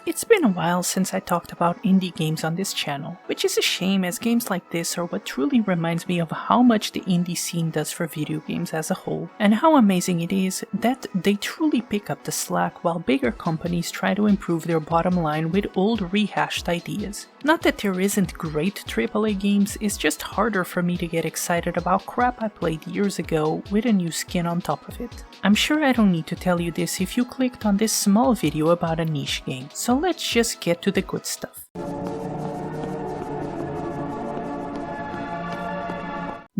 It's been a while since I talked about indie games on this channel, which is a shame as games like this are what truly reminds me of how much the indie scene does for video games as a whole, and how amazing it is that they truly pick up the slack while bigger companies try to improve their bottom line with old rehashed ideas. Not that there isn't great AAA games, it's just harder for me to get excited about crap I played years ago with a new skin on top of it. I'm sure I don't need to tell you this if you clicked on this small video about a niche game, so let's just get to the good stuff.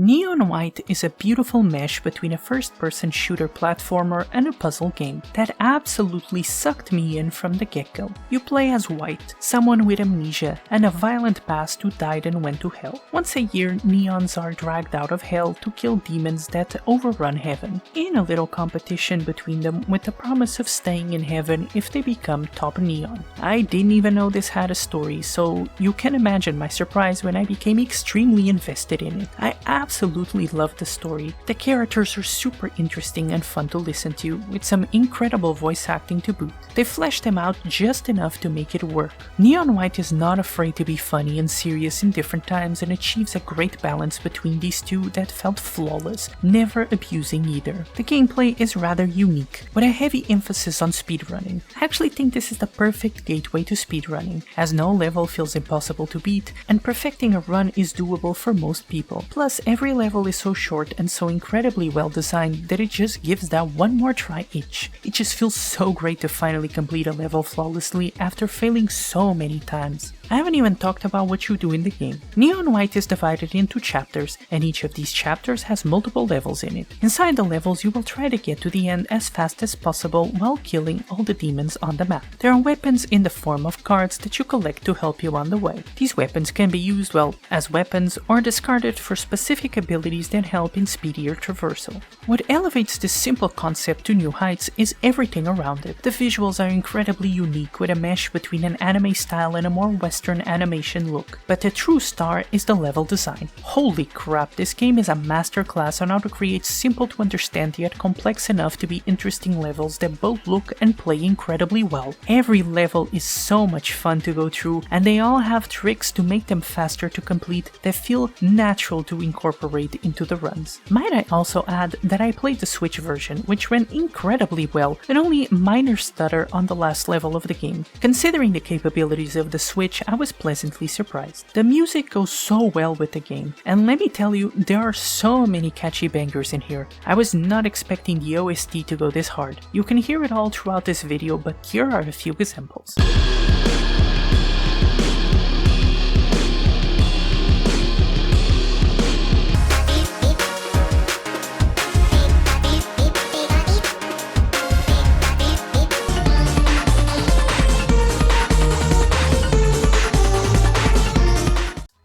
Neon White is a beautiful mesh between a first-person shooter platformer and a puzzle game that absolutely sucked me in from the get-go. You play as White, someone with amnesia and a violent past who died and went to hell. Once a year, Neons are dragged out of hell to kill demons that overrun heaven, in a little competition between them with the promise of staying in heaven if they become top Neon. I didn't even know this had a story, so you can imagine my surprise when I became extremely invested in it. I absolutely love the story. The characters are super interesting and fun to listen to, with some incredible voice acting to boot. They flesh them out just enough to make it work. Neon White is not afraid to be funny and serious in different times and achieves a great balance between these two that felt flawless, never abusing either. The gameplay is rather unique, with a heavy emphasis on speedrunning. I actually think this is the perfect gateway to speedrunning, as no level feels impossible to beat, and perfecting a run is doable for most people. Plus, every level is so short and so incredibly well designed that it just gives that one more try itch. It just feels so great to finally complete a level flawlessly after failing so many times. I haven't even talked about what you do in the game. Neon White is divided into chapters, and each of these chapters has multiple levels in it. Inside the levels you will try to get to the end as fast as possible while killing all the demons on the map. There are weapons in the form of cards that you collect to help you on the way. These weapons can be used, well, as weapons or discarded for specific abilities that help in speedier traversal. What elevates this simple concept to new heights is everything around it. The visuals are incredibly unique, with a mesh between an anime style and a more Western animation look, but the true star is the level design. Holy crap, this game is a masterclass on how to create simple to understand yet complex enough to be interesting levels that both look and play incredibly well. Every level is so much fun to go through, and they all have tricks to make them faster to complete that feel natural to incorporate into the runs. Might I also add that I played the Switch version, which ran incredibly well, with only a minor stutter on the last level of the game. Considering the capabilities of the Switch, I was pleasantly surprised. The music goes so well with the game, and let me tell you, there are so many catchy bangers in here. I was not expecting the OST to go this hard. You can hear it all throughout this video, but here are a few examples.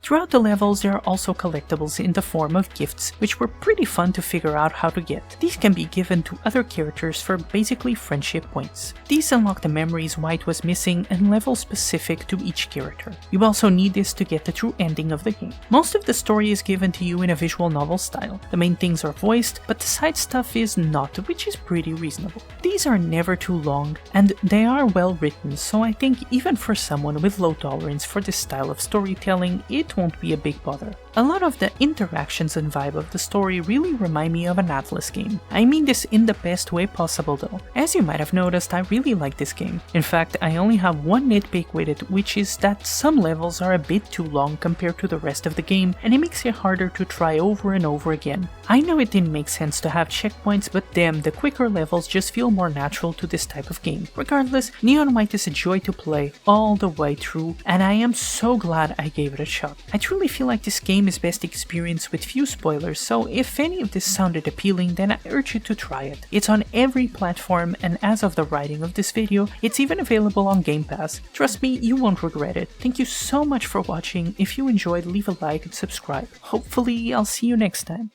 Throughout the levels there are also collectibles in the form of gifts, which were pretty fun to figure out how to get. These can be given to other characters for basically friendship points. These unlock the memories White was missing and levels specific to each character. You also need this to get the true ending of the game. Most of the story is given to you in a visual novel style. The main things are voiced, but the side stuff is not, which is pretty reasonable. These are never too long, and they are well written, so I think even for someone with low tolerance for this style of storytelling, it won't be a big bother. A lot of the interactions and vibe of the story really remind me of an Atlas game. I mean this in the best way possible though. As you might have noticed, I really like this game. In fact, I only have one nitpick with it, which is that some levels are a bit too long compared to the rest of the game, and it makes it harder to try over and over again. I know it didn't make sense to have checkpoints, but damn, the quicker levels just feel more natural to this type of game. Regardless, Neon White is a joy to play all the way through, and I am so glad I gave it a shot. I truly feel like this game is best experienced with few spoilers, so if any of this sounded appealing, then I urge you to try it. It's on every platform, and as of the writing of this video, it's even available on Game Pass. Trust me, you won't regret it. Thank you so much for watching. If you enjoyed, leave a like and subscribe. Hopefully, I'll see you next time.